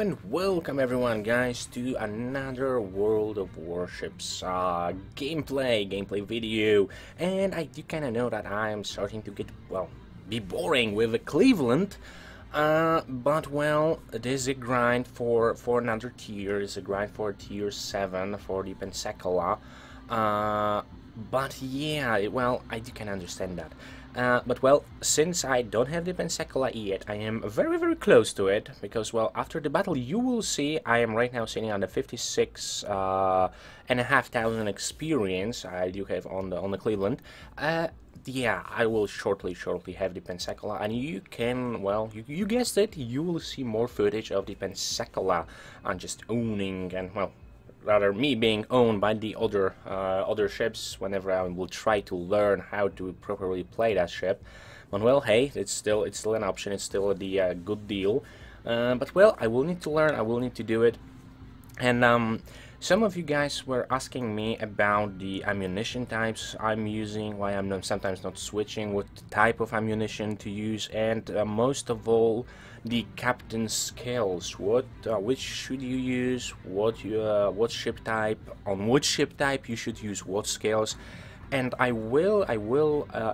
and welcome everyone, guys, to another World of Warships gameplay video. And I do kind of know that I'm starting to get, well, be boring with the Cleveland, but well, it is a grind for another tier. It's a grind for tier 7 for the Pensacola. But yeah, well, I do kind of understand that. But well, since I don't have the Pensacola yet, I am very close to it, because well, after the battle you will see I am right now sitting on the 56,500 experience I do have on the Cleveland. Yeah, I will shortly have the Pensacola, and you can, well, you guessed it, you will see more footage of the Pensacola and just owning, and well, rather me being owned by the other ships whenever I will try to learn how to properly play that ship. But well, hey, it's still an option, it's still the good deal. But well, I will need to learn, I will need to do it. And some of you guys were asking me about the ammunition types I'm using, why I'm sometimes not switching what type of ammunition to use, and most of all, the captain's skills. Which should you use? What ship type? On which ship type you should use what skills? And I will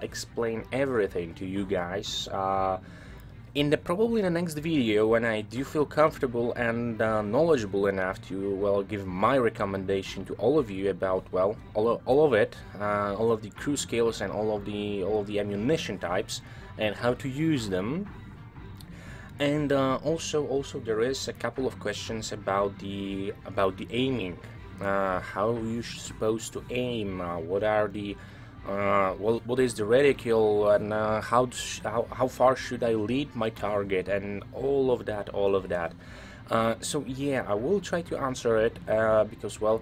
explain everything to you guys. Probably in the next video, when I do feel comfortable and knowledgeable enough to, well, give my recommendation to all of you about, well, all of it, all of the crew skills and all of the ammunition types and how to use them. And also there is a couple of questions about the aiming, how you supposed to aim, what are the what is the reticle, and how far should I lead my target, and all of that. So yeah, I will try to answer it, because well,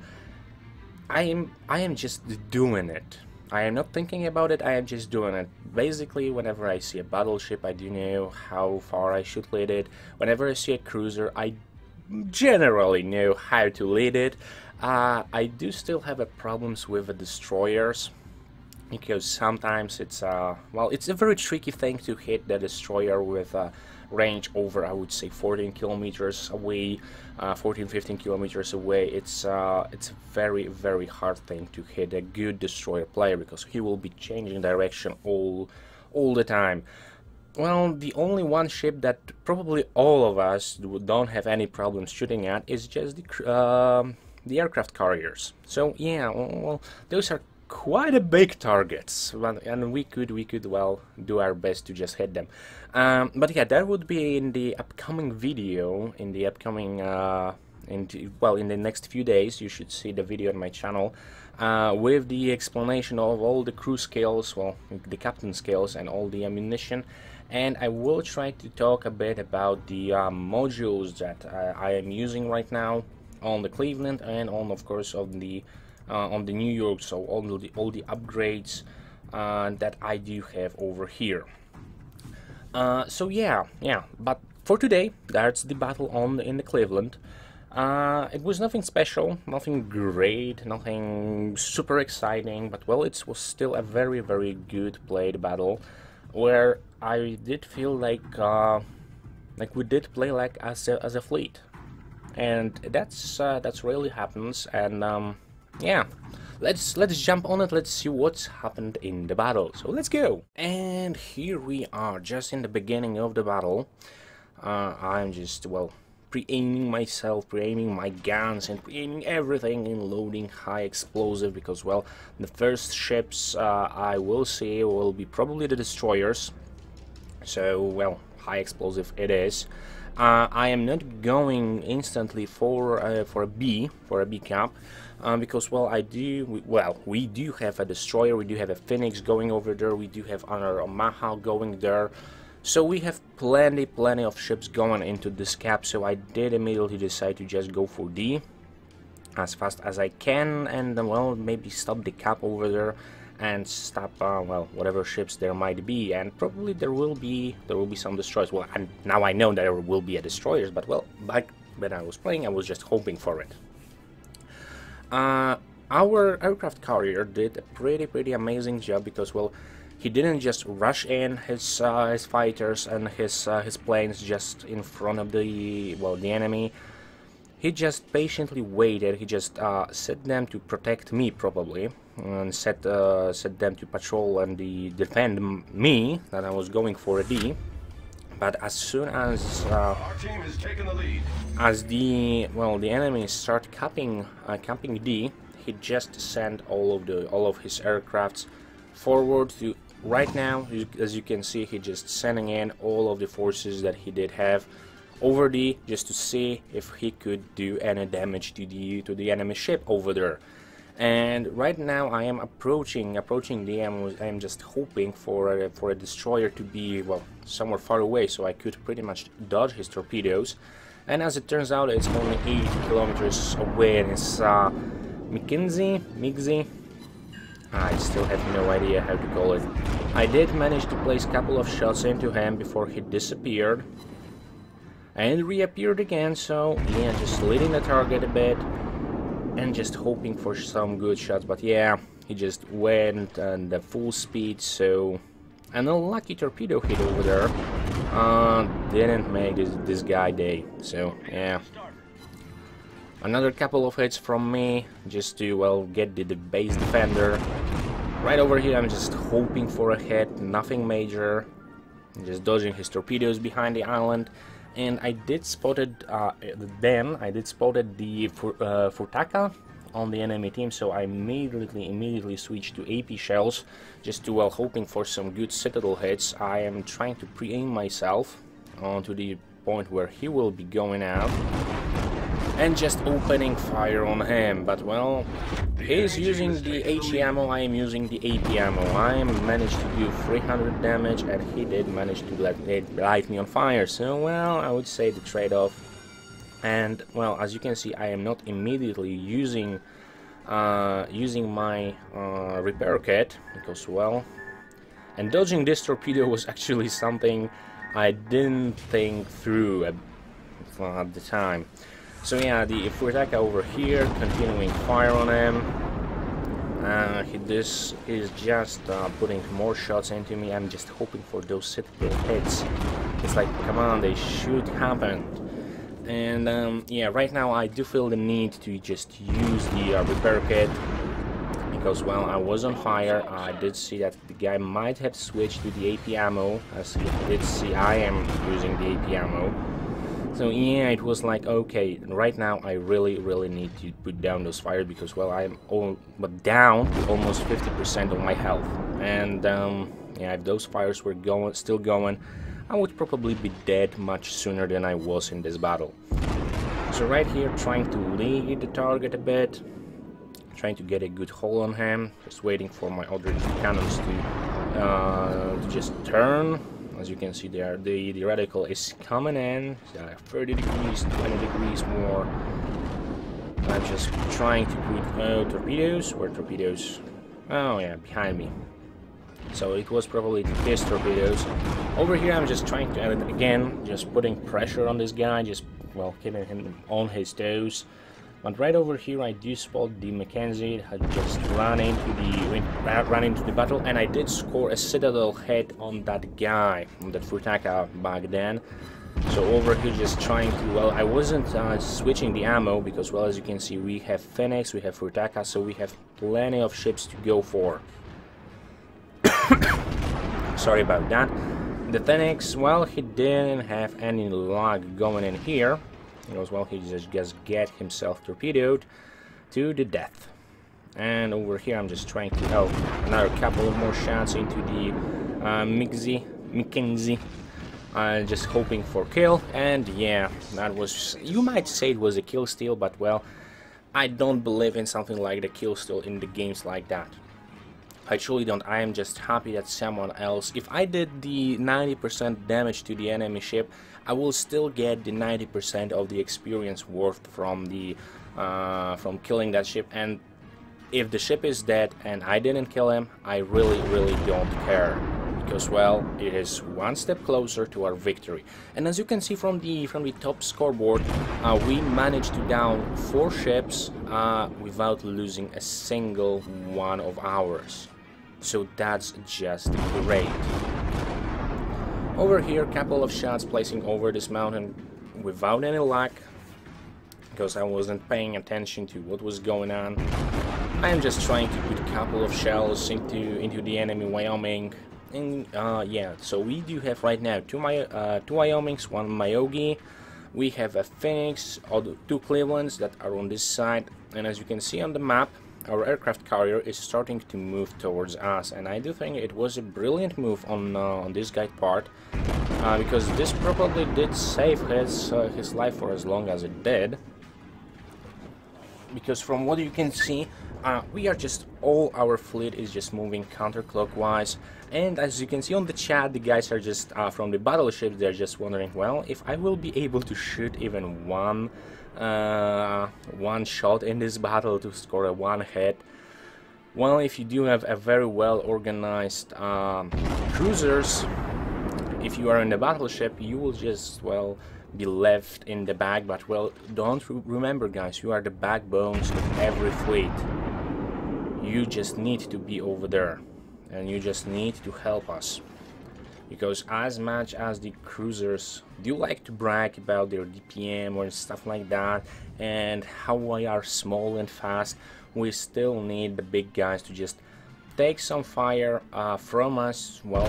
I am just doing it. I am not thinking about it, I am just doing it. Basically, whenever I see a battleship, I do know how far I should lead it. Whenever I see a cruiser, I generally know how to lead it. I do still have problems with the destroyers, because sometimes it's well, it's a very tricky thing to hit the destroyer with range over, I would say, 14 kilometers away, 14-15 kilometers away. It's a very hard thing to hit a good destroyer player, because he will be changing direction all the time. Well, the only one ship that probably all of us don't have any problems shooting at is just the aircraft carriers. So yeah, well, those are quite a big targets, and we could well do our best to just hit them. But yeah, that would be in the upcoming video, in the upcoming in the next few days. You should see the video on my channel with the explanation of all the crew skills, well, the captain skills, and all the ammunition. And I will try to talk a bit about the modules that I am using right now on the Cleveland, and on, of course, on the New York, so all the upgrades that I do have over here. So yeah, but for today, that's the battle in the Cleveland. It was nothing special, nothing great, nothing super exciting, but well, it was still a very good played battle, where I did feel like we did play like as a fleet, and that's really happens. And yeah, let's jump on it. Let's see what's happened in the battle. So let's go. And here we are, just in the beginning of the battle. I'm just, well, pre-aiming myself, pre-aiming my guns, and pre-aiming everything, in loading high explosive, because well, the first ships I will see will be probably the destroyers. So well, high explosive it is. I am not going instantly for a B cap. Because well, we do have a destroyer, we do have a Phoenix going over there, we do have another Omaha going there, so we have plenty of ships going into this cap. So I did immediately decide to just go for D as fast as I can, and well, maybe stop the cap over there and stop well, whatever ships there might be, and probably there will be some destroyers. Well, and now I know that there will be a destroyers, but well, back when I was playing, I was just hoping for it. our aircraft carrier did a pretty amazing job, because well, he didn't just rush in his fighters and his planes just in front of the enemy. He just patiently waited. He just set them to protect me, probably, and set them to patrol and defend me, that I was going for a D. But as soon as our team has taken the lead, as the enemy start camping D, he just sent all of his aircrafts forward to. Right now, as you can see, he just sending in all of the forces that he did have over D, just to see if he could do any damage to the enemy ship over there. And right now I am approaching D. I'm just hoping for a destroyer to be, well, somewhere far away, so I could pretty much dodge his torpedoes. And as it turns out, it's only 80 kilometers away, and it's Migzi. I still have no idea how to call it. I did manage to place a couple of shots into him before he disappeared and reappeared again, so yeah, just leading the target a bit and just hoping for some good shots. But yeah, he just went at the full speed, so an unlucky torpedo hit over there didn't make this guy day. So yeah, another couple of hits from me just to, well, get the base defender. Right over here I'm just hoping for a hit, nothing major, just dodging his torpedoes behind the island. And I did spotted the Furtaka on the enemy team, so I immediately switched to AP shells, just to, well, hoping for some good citadel hits. I am trying to pre-aim myself onto the point where he will be going out, and just opening fire on him. But well, he's using the HE ammo, I am using the AP ammo. I managed to do 300 damage, and he did manage to light me on fire. So well, I would say the trade-off. And well, as you can see, I am not immediately using my repair kit, because well, and dodging this torpedo was actually something I didn't think through at the time. So yeah, the Furtaka over here, continuing fire on him. This is just putting more shots into me. I'm just hoping for those citadel hits. It's like, come on, they should happen. And yeah, right now I do feel the need to just use the repair kit, because well, I was on fire. I did see that the guy might have switched to the AP ammo, as he did see I am using the AP ammo. So yeah, it was like, okay, right now I really need to put down those fires, because well, I'm down to almost 50% of my health. And yeah, if those fires were still going, I would probably be dead much sooner than I was in this battle. So right here, trying to lead the target a bit, trying to get a good hole on him, just waiting for my other two cannons to just turn. As you can see there, the reticle is coming in, 30 degrees, 20 degrees more. I'm just trying to put torpedoes. Where torpedoes? Oh yeah, behind me. So it was probably his torpedoes. Over here I'm just trying to, again, just putting pressure on this guy, just, well, keeping him on his toes. But right over here I do spot the Mackenzie had just run into the battle, and I did score a citadel hit on that guy, on that Furtaka back then. So over here just trying to, well, I wasn't switching the ammo, because well, as you can see, we have Phoenix, we have Furtaka, so we have plenty of ships to go for. Sorry about that. The Phoenix, well, he didn't have any luck going in here, because well, he just get himself torpedoed to the death. And over here I'm just trying to help another couple of more shots into the Mackenzie, just hoping for kill. And yeah, that was, you might say it was a kill steal, but well, I don't believe in something like the kill steal in the games like that. I truly don't. I am just happy that someone else, if I did the 90% damage to the enemy ship, I will still get the 90% of the experience worth from the from killing that ship. And if the ship is dead and I didn't kill him, I really don't care, because well, it is one step closer to our victory. And as you can see from the top scoreboard, we managed to down 4 ships without losing a single one of ours. So that's just great. Over here, couple of shots placing over this mountain without any luck, because I wasn't paying attention to what was going on. I am just trying to put a couple of shells into the enemy Wyoming. And yeah, so we do have right now two Wyomings, one Myogi. We have a Phoenix, or 2 Clevelands that are on this side. And as you can see on the map, our aircraft carrier is starting to move towards us. And I do think it was a brilliant move on this guy's part, because this probably did save his life for as long as it did. Because from what you can see, we are just, all our fleet is just moving counterclockwise. And as you can see on the chat, the guys are just from the battleships, they're just wondering, well, if I will be able to shoot even one shot in this battle to score a 1 hit. Well, if you do have a very well organized cruisers, if you are in the battleship, you will just, well, be left in the back. But well, don't remember guys, you are the backbones of every fleet. You just need to be over there, and you just need to help us, because as much as the cruisers do like to brag about their DPM or stuff like that, and how we are small and fast, we still need the big guys to just take some fire from us, well,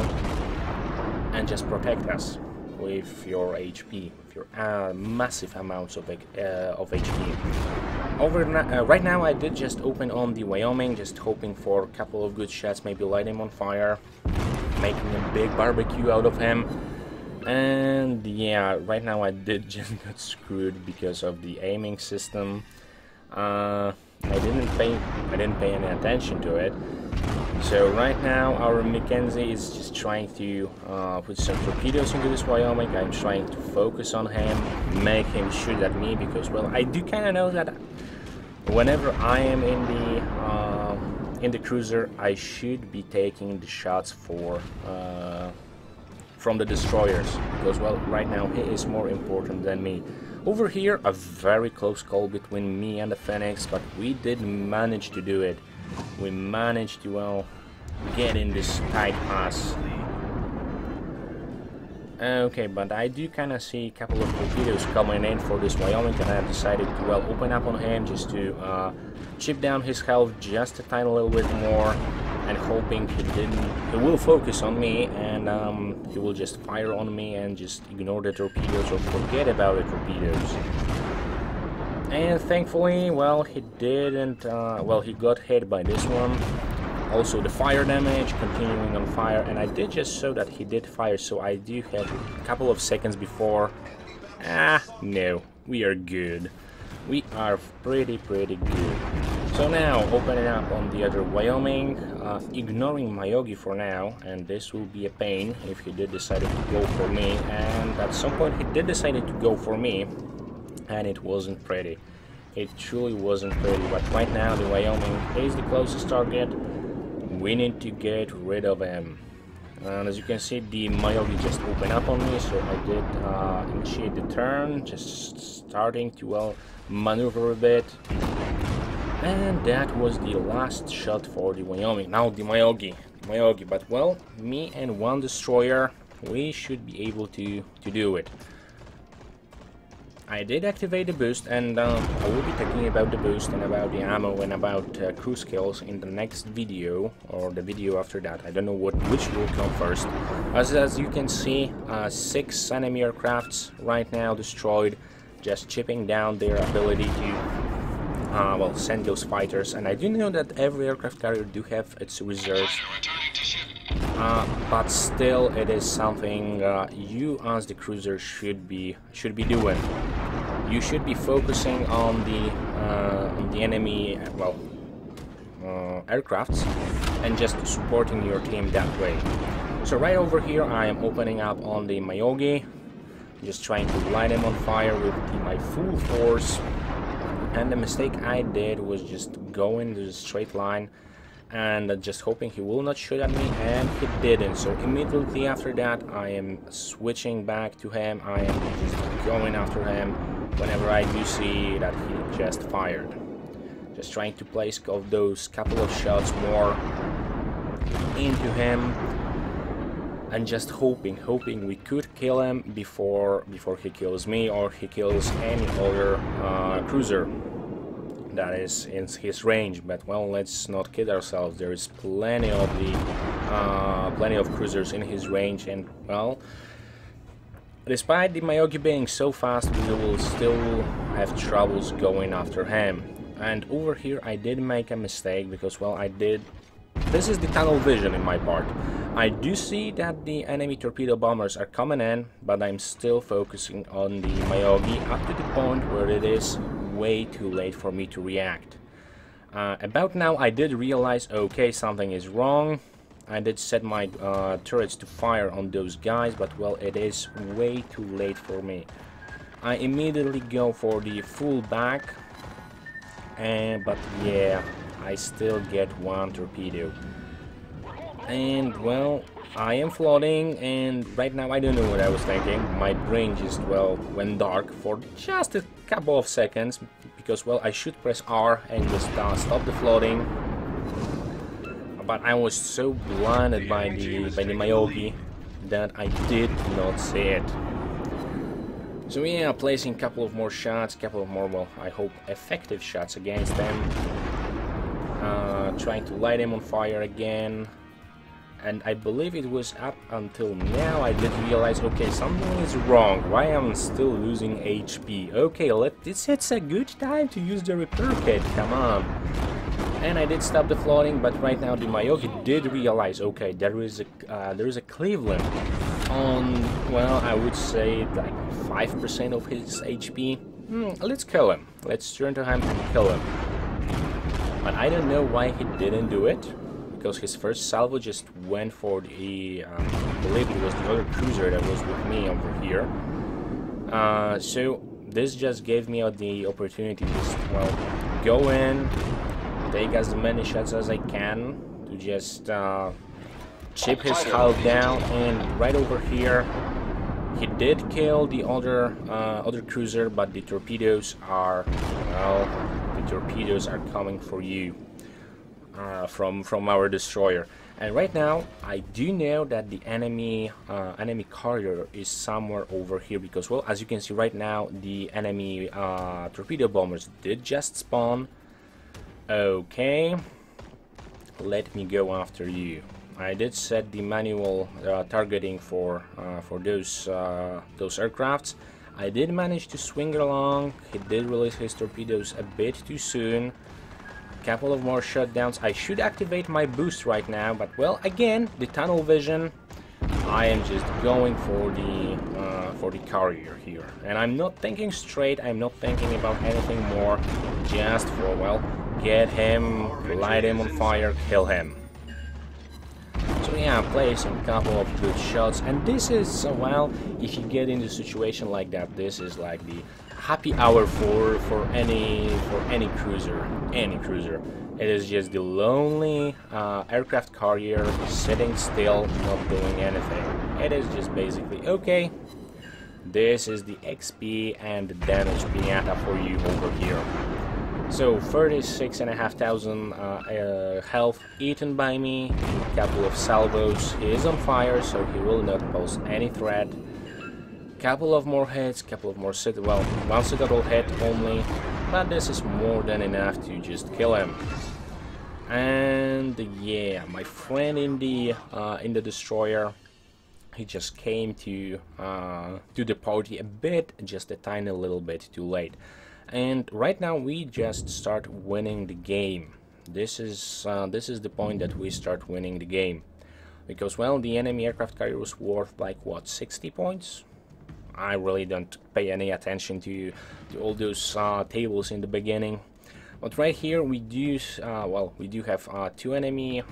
and just protect us with your HP, with your massive amounts of HP. Right now I did just open on the Wyoming, just hoping for a couple of good shots, maybe light him on fire, making a big barbecue out of him. And yeah, right now I did just got screwed because of the aiming system. I didn't pay any attention to it. So right now our Mackenzie is just trying to put some torpedoes into this Wyoming. I'm trying to focus on him, make him shoot at me, because well, I do kind of know that whenever I am in the cruiser, I should be taking the shots from the destroyers, because well, right now he is more important than me. Over here, a very close call between me and the Phoenix, but we did manage to do it. We managed to, well, get in this tight pass. Okay, but I do kind of see a couple of torpedoes coming in for this Wyoming, and I decided to, well, open up on him just to chip down his health just a tiny little bit more, and hoping he will focus on me, and he will just fire on me and just ignore the torpedoes or forget about the torpedoes. And thankfully, well, he didn't, well, he got hit by this one. Also the fire damage, continuing on fire, and I did just show that he did fire, so I do have a couple of seconds before. No, we are good. We are pretty good. So now, opening up on the other Wyoming, ignoring Myogi for now, and this will be a pain if he did decide to go for me, and at some point he did decide to go for me, and it wasn't pretty. It truly wasn't pretty, but right now the Wyoming is the closest target. We need to get rid of him. And as you can see, the Myogi just opened up on me, so I did initiate the turn, just starting to, well, maneuver a bit. And that was the last shot for the Wyoming. Now the Myogi, but well, me and one destroyer, we should be able to do it. I did activate the boost, and I will be talking about the boost and about the ammo and about crew skills in the next video, or the video after that. I don't know which will come first. As you can see, 6 enemy aircrafts right now destroyed, just chipping down their ability to well, send those fighters. And I do know that every aircraft carrier do have its reserves, but still it is something you as the cruiser should be doing. You should be focusing on the enemy, well, aircrafts, and just supporting your team that way. So right over here I am opening up on the Myogi, just trying to light him on fire with my full force. And the mistake I did was just go into the straight line and just hoping he will not shoot at me, and he didn't. So immediately after that I am switching back to him. I am just going after him whenever I do see that he just fired. Just trying to place those couple of shots more into him, and just hoping we could kill him before he kills me, or he kills any other cruiser that is in his range. But well, let's not kid ourselves. There is plenty of cruisers in his range, and well, despite the Mayogi being so fast, we will still have troubles going after him. And over here I did make a mistake, because well, this is the tunnel vision in my part. I do see that the enemy torpedo bombers are coming in, but I'm still focusing on the Mayogi up to the point where it is way too late for me to react. About now I did realize, okay, something is wrong. I did set my turrets to fire on those guys, but well, it is way too late for me. I immediately go for the full back, but yeah, I still get one torpedo. And well, I am floating, and right now I don't know what I was thinking. My brain just, well, went dark for just a couple of seconds, because well, I should press R and just stop the floating. But I was so blinded by the Mayogi that I did not see it. So yeah, placing a couple of more shots, couple of more, well, I hope effective shots against them. Trying to light him on fire again. And I believe it was up until now I did realize, okay, something is wrong. Why am I still losing HP? Okay, it's a good time to use the repair kit, come on. And I did stop the floating, but right now the Mayogi did realize, okay, there is a Cleveland on, well, I would say like 5% of his HP. Let's kill him. Let's turn to him and kill him. But I don't know why he didn't do it, because his first salvo just went for the, I believe it was the other cruiser that was with me over here. So this just gave me the opportunity to just, well, go in, take as many shots as I can to just chip his hull down, and right over here he did kill the other cruiser, but the torpedoes are, well, the torpedoes are coming for you from our destroyer. And right now I do know that the enemy carrier is somewhere over here, because well, as you can see right now, the enemy torpedo bombers did just spawn. Okay, let me go after you. I did set the manual targeting for those aircrafts. I did manage to swing along. He did release his torpedoes a bit too soon. Couple of more shutdowns. I should activate my boost right now, but well, again, the tunnel vision. I am just going for the carrier here, and I'm not thinking straight. I'm not thinking about anything more. Just for, well, get him, light him on fire, kill him. So yeah, placing a couple of good shots, and this is, well, if you get into a situation like that, this is like the happy hour for any cruiser, It is just the lonely aircraft carrier sitting still, not doing anything. It is just basically, okay, this is the XP and the damage piñata for you over here. So 36,500 health eaten by me, a couple of salvos. He is on fire, so he will not pose any threat. Couple of more hits, couple of more one citadel hit only, but this is more than enough to just kill him. And yeah, my friend in the destroyer, he just came to the party a bit, just a tiny little bit too late. And right now we just start winning the game. This is the point that we start winning the game, because well, the enemy aircraft carrier was worth like what, 60 points. I really don't pay any attention to all those tables in the beginning. But right here we do have two enemy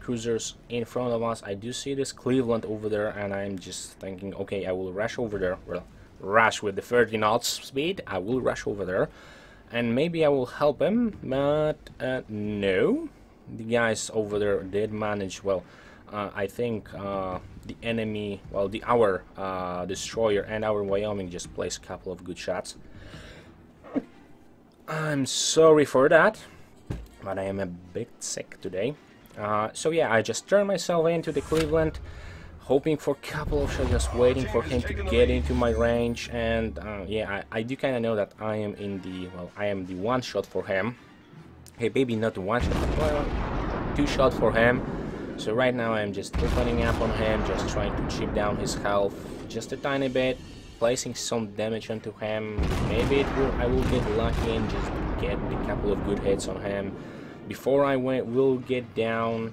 cruisers in front of us. I do see this Cleveland over there, and I'm just thinking, okay, I will rush over there. Well, rush with the 30 knots speed. I will rush over there, and maybe I will help him. But no, the guys over there did manage, well, I think the enemy, well, our destroyer and our Wyoming just placed a couple of good shots. I'm sorry for that, but I am a bit sick today. So yeah, I just turned myself into the Cleveland, hoping for a couple of shots, just waiting for him to get into my range. And yeah, I do kind of know that I am in the, well, I am the one shot for him. Hey, maybe not the one shot, but well, two shot for him. So right now I'm just opening up on him, just trying to chip down his health just a tiny bit, placing some damage onto him. Maybe I will get lucky and just get a couple of good hits on him before I will get down.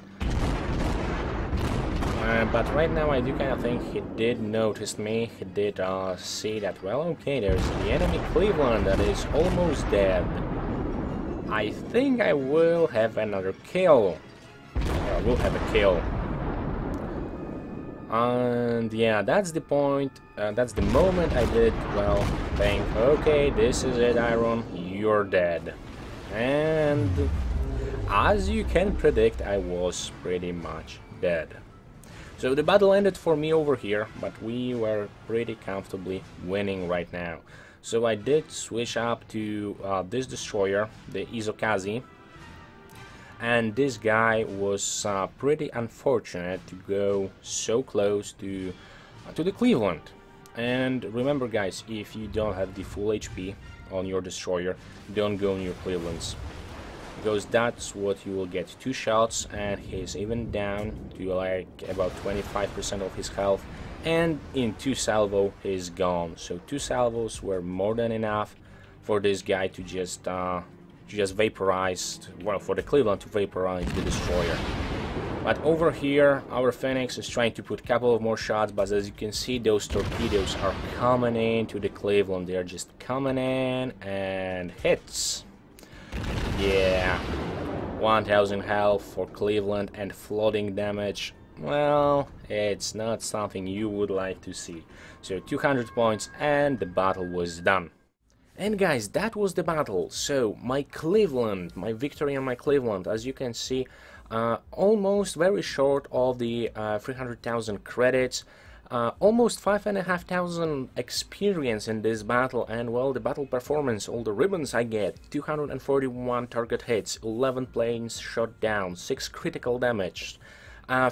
But right now I do kind of think he did notice me. He did see that, well, okay, there's the enemy Cleveland that is almost dead. I think I will have another kill. I will have a kill. And yeah, that's the point. That's the moment I did, well, think, okay, this is it, Iron, you're dead. And as you can predict, I was pretty much dead. So the battle ended for me over here, but we were pretty comfortably winning right now. So I did switch up to this destroyer, the Izokazi, and this guy was pretty unfortunate to go so close to the Cleveland. And remember, guys, if you don't have the full HP on your destroyer, don't go near Clevelands, because that's what you will get. Two shots and he's even down to like about 25% of his health, and in two salvo he's gone. So two salvos were more than enough for this guy to just vaporize, well, for the Cleveland to vaporize the destroyer. But over here our Phoenix is trying to put a couple of more shots, but as you can see, those torpedoes are coming into the Cleveland. They're just coming in and hits. Yeah, 1000 health for Cleveland and flooding damage. Well, it's not something you would like to see. So 200 points and the battle was done. And guys, that was the battle. So my Cleveland, my victory on my Cleveland, as you can see, almost very short of the 300,000 credits. Almost 5,500 experience in this battle, and well, the battle performance, all the ribbons I get: 241 target hits, 11 planes shot down, 6 critical damage,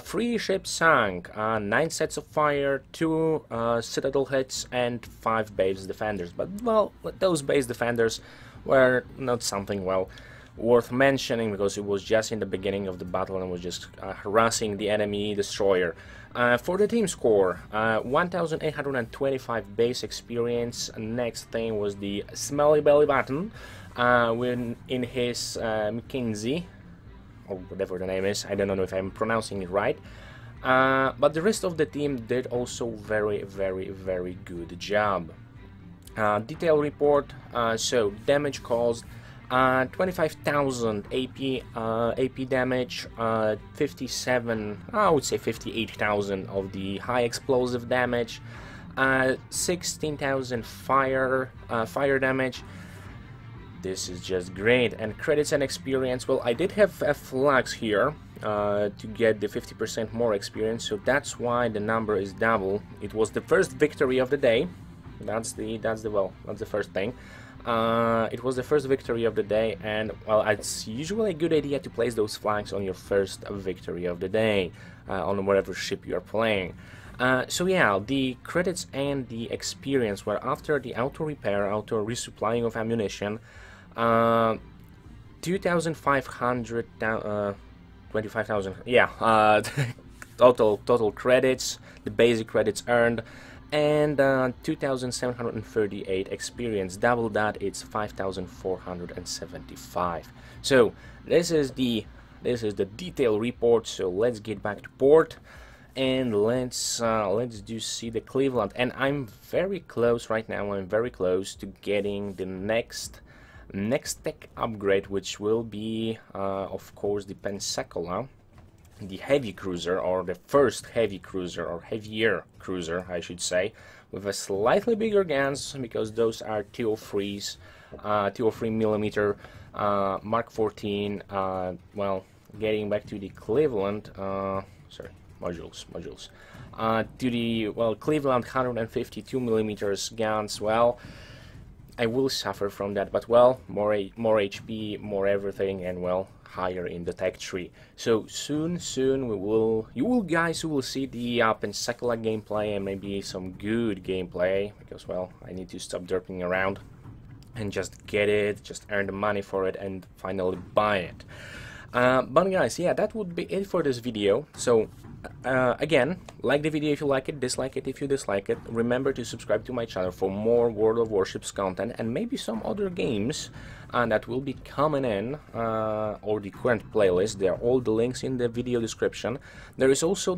3 ships sunk, 9 sets of fire, 2 citadel hits, and 5 base defenders. But well, those base defenders were not something, well, worth mentioning, because it was just in the beginning of the battle and was just harassing the enemy destroyer. For the team score, 1,825 base experience. Next thing was the Smelly Belly Button, when in his McKinsey, or whatever the name is. I don't know if I'm pronouncing it right. But the rest of the team did also very, very, very good job. Detail report, so damage caused, 25,000 AP damage, 57, I would say 58,000 of the high explosive damage, 16,000 fire damage. This is just great. And credits and experience, well, I did have a flux here to get the 50% more experience, so that's why the number is double. It was the first victory of the day. That's the first thing. It was the first victory of the day, and well, it's usually a good idea to place those flags on your first victory of the day on whatever ship you are playing. So yeah, the credits and the experience were after the auto repair, auto resupplying of ammunition, 2,500, 25,000, yeah, total credits, the basic credits earned, and 2,738 experience. Double that, it's 5,475. So this is the detail report. So let's get back to port and let's do see the Cleveland. And I'm very close right now. I'm very close to getting the next tech upgrade, which will be of course the Pensacola, the heavy cruiser, or the first heavy cruiser, or heavier cruiser I should say, with a slightly bigger guns, because those are 203s, 203 millimeter Mark 14, well, getting back to the Cleveland, sorry, modules, to the, well, Cleveland 152mm guns. Well, I will suffer from that, but well, more HP, more everything, and well, higher in the tech tree. So soon you guys will see the Pensacola gameplay and maybe some good gameplay, because well, I need to stop derping around and just get it, just earn the money for it and finally buy it. But guys, yeah, that would be it for this video. So again, like the video if you like it, dislike it if you dislike it. Remember to subscribe to my channel for more World of Warships content and maybe some other games that will be coming in, or the current playlist. There are all the links in the video description. There is also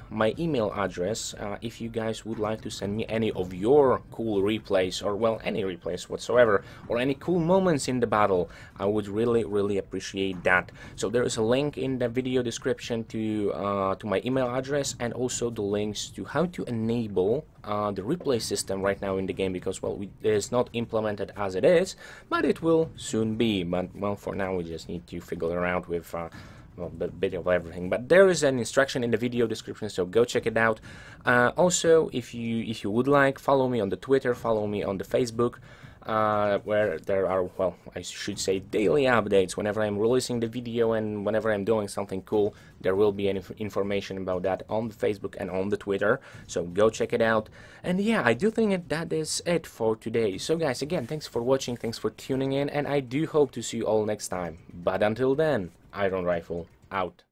my email address if you guys would like to send me any of your cool replays, or well, any replays whatsoever, or any cool moments in the battle. I would really appreciate that. So there is a link in the video description to my email address, and also the links to how to enable the replay system right now in the game, because well, it is not implemented as it is, but it will soon be. But well, for now we just need to figure around with well, a bit of everything. But there is an instruction in the video description, so go check it out. Also, if you would like, follow me on the Twitter, follow me on the Facebook, where there are, well, I should say daily updates. Whenever I'm releasing the video and whenever I'm doing something cool, there will be any information about that on the Facebook and on the Twitter, so go check it out. And yeah, I do think that is it for today. So guys, again, thanks for watching, thanks for tuning in, and I do hope to see you all next time. But until then, Iron Rifle out.